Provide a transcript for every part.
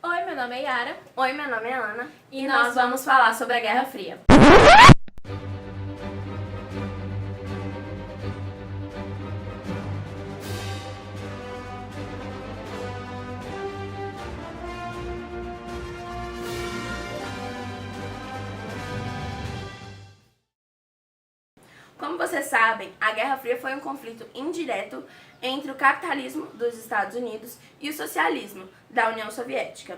Oi, meu nome é Yara. Oi, meu nome é Ana. E nós vamos falar sobre a Guerra Fria. Como vocês sabem, a Guerra Fria foi um conflito indireto entre o capitalismo dos Estados Unidos e o socialismo da União Soviética.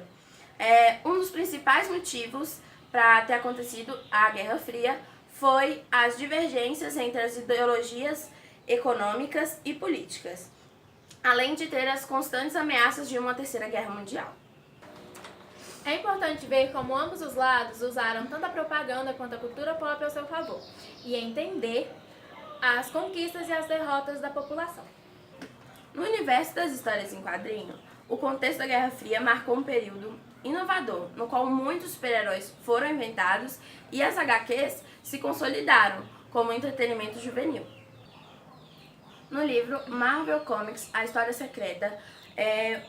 Um dos principais motivos para ter acontecido a Guerra Fria foi as divergências entre as ideologias econômicas e políticas, além de ter as constantes ameaças de uma terceira guerra mundial. É importante ver como ambos os lados usaram tanto a propaganda quanto a cultura pop ao seu favor e entender as conquistas e as derrotas da população. No universo das histórias em quadrinho, o contexto da Guerra Fria marcou um período inovador, no qual muitos super-heróis foram inventados e as HQs se consolidaram como entretenimento juvenil. No livro Marvel Comics, A História Secreta,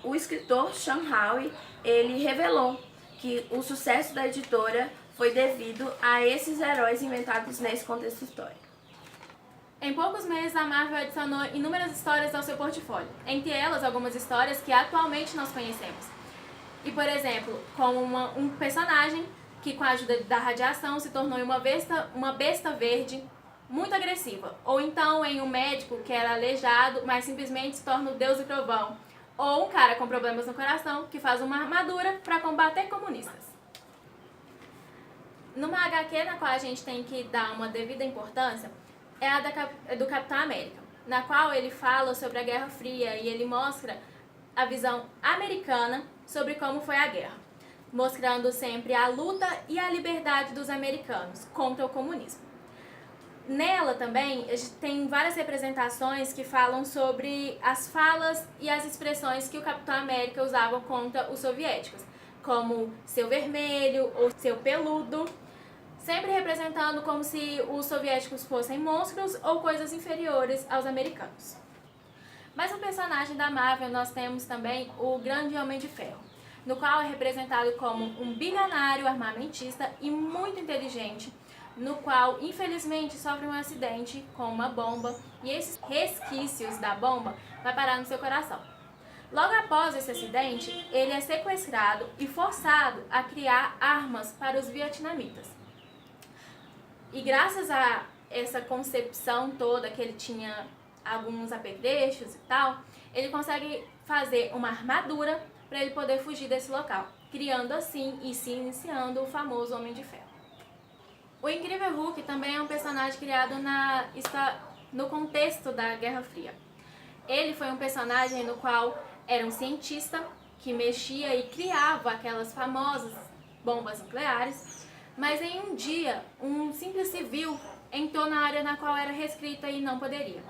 o escritor Sean Howe, ele revelou que o sucesso da editora foi devido a esses heróis inventados nesse contexto histórico. Em poucos meses, a Marvel adicionou inúmeras histórias ao seu portfólio, entre elas algumas histórias que atualmente nós conhecemos. E, por exemplo, como um personagem que, com a ajuda da radiação, se tornou uma besta verde muito agressiva. Ou então em um médico que era aleijado, mas simplesmente se torna o deus do trovão. Ou um cara com problemas no coração que faz uma armadura para combater comunistas. Numa HQ na qual a gente tem que dar uma devida importância é a do Capitão América, na qual ele fala sobre a Guerra Fria e ele mostra a visão americana sobre como foi a guerra, mostrando sempre a luta e a liberdade dos americanos contra o comunismo. Nela também a gente tem várias representações que falam sobre as falas e as expressões que o Capitão América usava contra os soviéticos, como seu vermelho ou seu peludo, sempre representando como se os soviéticos fossem monstros ou coisas inferiores aos americanos. Mas no personagem da Marvel nós temos também o Grande Homem de Ferro, no qual é representado como um bilionário armamentista e muito inteligente, no qual infelizmente sofre um acidente com uma bomba e esses resquícios da bomba vai parar no seu coração. Logo após esse acidente, ele é sequestrado e forçado a criar armas para os vietnamitas. E graças a essa concepção toda que ele tinha alguns apetrechos e tal, ele consegue fazer uma armadura para ele poder fugir desse local, criando assim e se iniciando o famoso Homem de Ferro. O Incrível Hulk também é um personagem criado no contexto da Guerra Fria. Ele foi um personagem no qual era um cientista que mexia e criava aquelas famosas bombas nucleares, mas em um dia um simples civil entrou na área na qual era restrita e não poderia,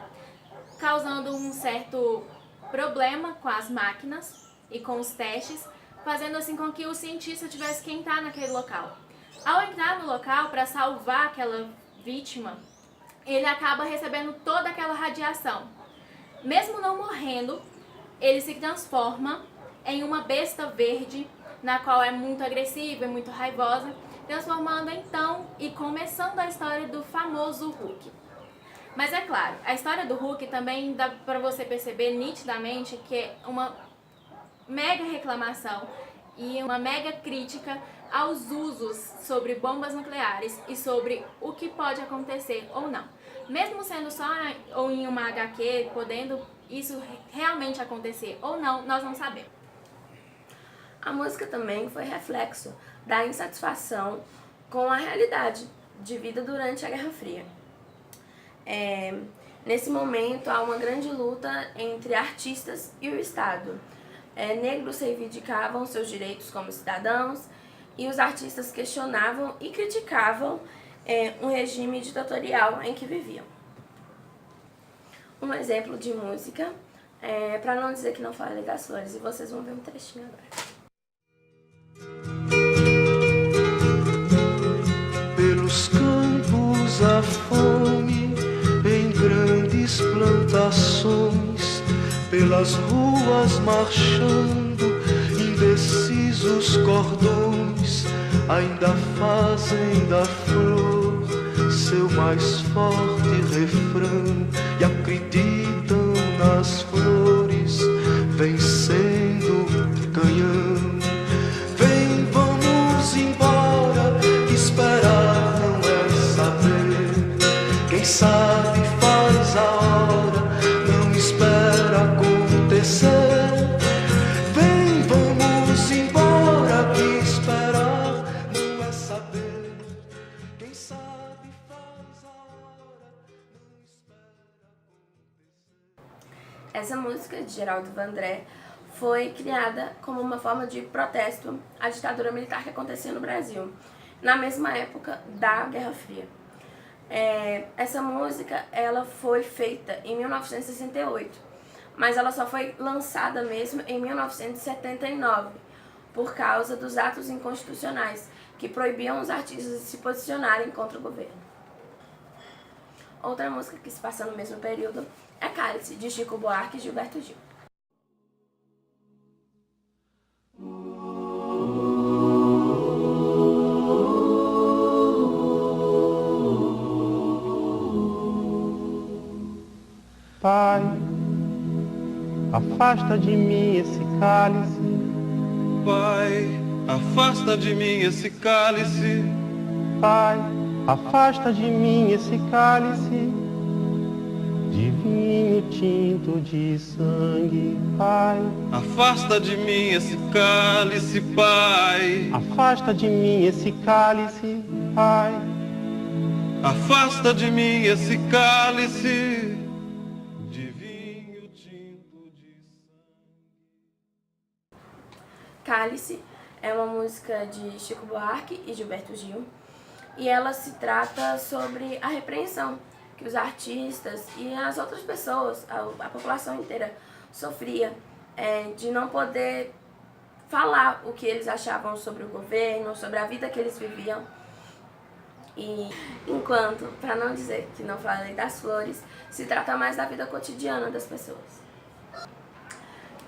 causando um certo problema com as máquinas e com os testes, fazendo assim com que o cientista tivesse que entrar naquele local. Ao entrar no local para salvar aquela vítima, ele acaba recebendo toda aquela radiação. Mesmo não morrendo, ele se transforma em uma besta verde, na qual é muito agressiva e muito raivosa, transformando então e começando a história do famoso Hulk. Mas é claro, a história do Hulk também dá para você perceber nitidamente que é uma mega reclamação e uma mega crítica aos usos sobre bombas nucleares e sobre o que pode acontecer ou não. Mesmo sendo só ou em uma HQ, podendo isso realmente acontecer ou não, nós não sabemos. A música também foi reflexo da insatisfação com a realidade de vida durante a Guerra Fria. Nesse momento há uma grande luta entre artistas e o Estado. Negros reivindicavam seus direitos como cidadãos e os artistas questionavam e criticavam um regime ditatorial em que viviam. Um exemplo de música, para não dizer que não falei das flores, e vocês vão ver um trechinho agora. Pelos campos a fome, em grandes plantações, pelas ruas marchando, indecisos os cordões ainda fazem da flor seu mais forte refrão e acreditam nas flores vencendo canhão. Vem, vamos embora, esperar não é saber. Quem sabe faz a hora, não espera acontecer. Vem, vamos embora, que esperar não é saber. Quem sabe faz a hora, não espera acontecer. Essa música de Geraldo Vandré foi criada como uma forma de protesto à ditadura militar que acontecia no Brasil, na mesma época da Guerra Fria. Essa música ela foi feita em 1968, mas ela só foi lançada mesmo em 1979, por causa dos atos inconstitucionais que proibiam os artistas de se posicionarem contra o governo. Outra música que se passa no mesmo período é Cálice, de Chico Buarque e Gilberto Gil. Pai, afasta de mim esse cálice. Pai, afasta de mim esse cálice. Pai, afasta de mim esse cálice de vinho tinto de sangue. Pai, Afasta de mim esse cálice, Pai. afasta de mim esse cálice. Pai, Afasta de mim esse cálice de vinho tinto de sangue. Cálice é uma música de Chico Buarque e Gilberto Gil, e ela se trata sobre a repreensão que os artistas e as outras pessoas, a população inteira, sofria de não poder falar o que eles achavam sobre o governo, sobre a vida que eles viviam. E enquanto, para não dizer que não falei das flores, se trata mais da vida cotidiana das pessoas.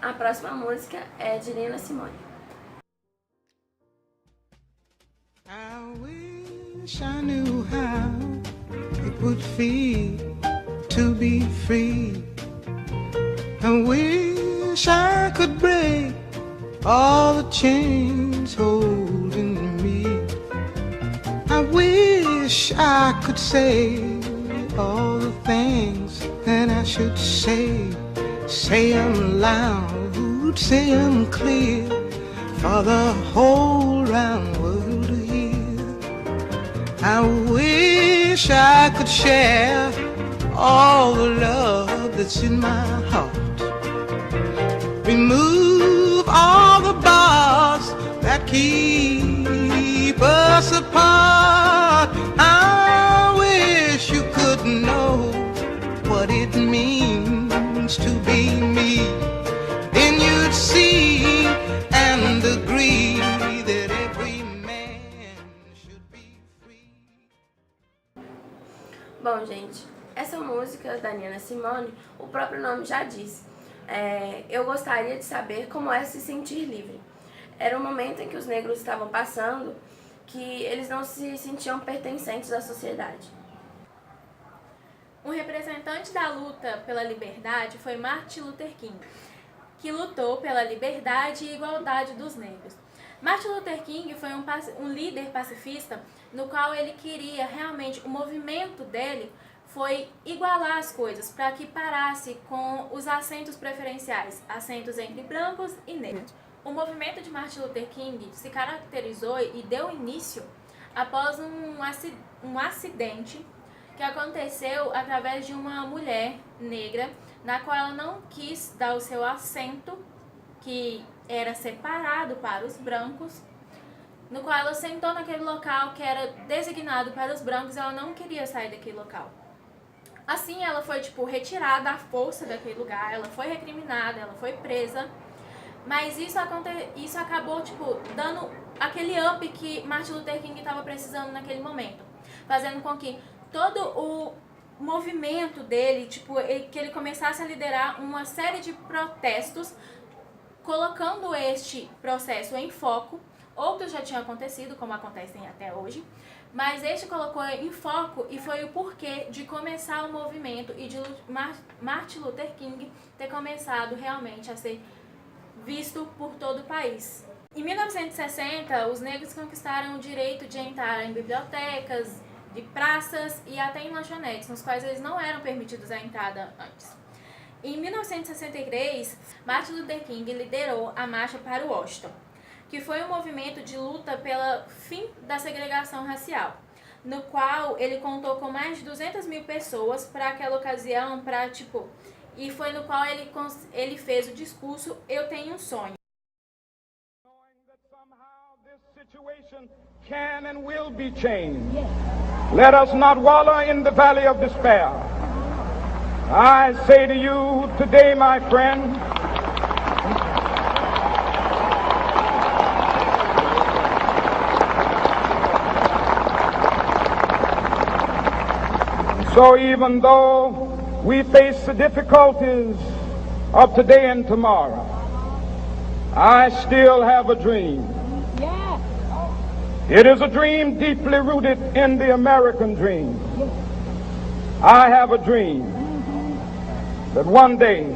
A próxima música é de Nina Simone. I wish I knew how it would feel to be free. I wish I could break all the chains holding me. I wish I could say all the things that I should say. Say 'em loud, say 'em clear, for the whole round world to hear. I wish I could share all the love that's in my heart. Remove all the bars that keep us apart. I wish you could know what it means to be me. Then you'd see and agree that every man should be free. Bom, gente, essa música da Nina Simone, o próprio nome já diz. Eu gostaria de saber como é se sentir livre. Era um momento em que os negros estavam passando, que eles não se sentiam pertencentes à sociedade. Um representante da luta pela liberdade foi Martin Luther King, que lutou pela liberdade e igualdade dos negros. Martin Luther King foi um líder pacifista, no qual ele queria realmente, o movimento dele foi igualar as coisas, para que parasse com os assentos preferenciais, assentos entre brancos e negros. O movimento de Martin Luther King se caracterizou e deu início após um acidente que aconteceu através de uma mulher negra, na qual ela não quis dar o seu assento, que era separado para os brancos, no qual ela sentou naquele local que era designado para os brancos e ela não queria sair daquele local. Assim, ela foi, retirada à força daquele lugar, ela foi recriminada, ela foi presa, mas isso acabou, dando aquele up que Martin Luther King estava precisando naquele momento, fazendo com que todo o movimento dele, que ele começasse a liderar uma série de protestos colocando este processo em foco. Outros já tinham acontecido, como acontecem até hoje, mas este colocou em foco e foi o porquê de começar o movimento e de Martin Luther King ter começado realmente a ser visto por todo o país. Em 1960, os negros conquistaram o direito de entrar em bibliotecas, de praças e até em lanchonetes, nos quais eles não eram permitidos a entrada antes. Em 1963, Martin Luther King liderou a Marcha para Washington, que foi um movimento de luta pelo fim da segregação racial, no qual ele contou com mais de 200 mil pessoas para aquela ocasião, e foi no qual ele fez o discurso Eu Tenho um Sonho. Can and will be changed. Let us not wallow in the valley of despair. I say to you today, my friend, so even though we face the difficulties of today and tomorrow, I still have a dream. It is a dream deeply rooted in the American dream. I have a dream that one day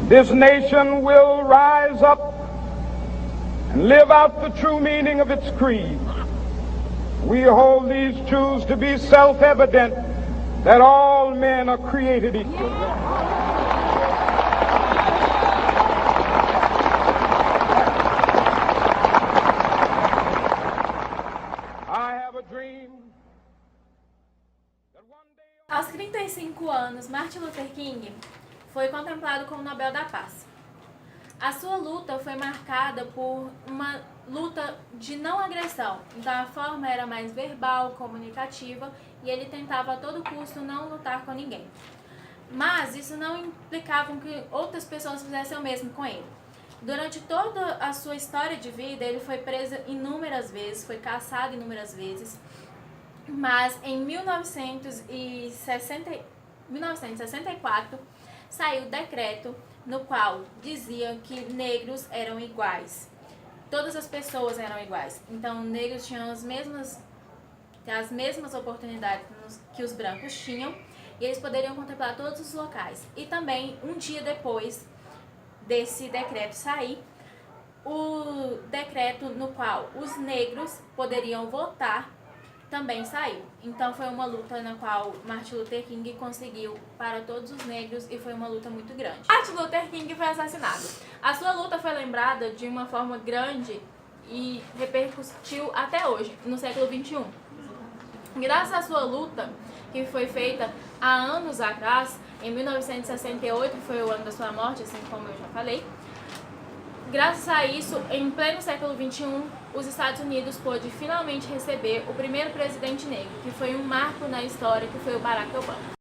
this nation will rise up and live out the true meaning of its creed. We hold these truths to be self-evident, that all men are created equal. Aos 35 anos, Martin Luther King foi contemplado com o Nobel da Paz. A sua luta foi marcada por uma luta de não agressão, então a forma era mais verbal, comunicativa, e ele tentava a todo custo não lutar com ninguém. Mas isso não implicava que outras pessoas fizessem o mesmo com ele. Durante toda a sua história de vida, ele foi preso inúmeras vezes, foi caçado inúmeras vezes, mas em 1964 saiu o decreto no qual dizia que negros eram iguais. Todas as pessoas eram iguais. Então, negros tinham as mesmas oportunidades que os brancos tinham e eles poderiam contemplar todos os locais. E também, um dia depois desse decreto sair, o decreto no qual os negros poderiam votar também saiu. Então foi uma luta na qual Martin Luther King conseguiu para todos os negros e foi uma luta muito grande. Martin Luther King foi assassinado. A sua luta foi lembrada de uma forma grande e repercutiu até hoje, no século XXI. Graças à sua luta, que foi feita há anos atrás, em 1968, que foi o ano da sua morte, assim como eu já falei, graças a isso, em pleno século XXI, os Estados Unidos pôde finalmente receber o primeiro presidente negro, que foi um marco na história, que foi o Barack Obama.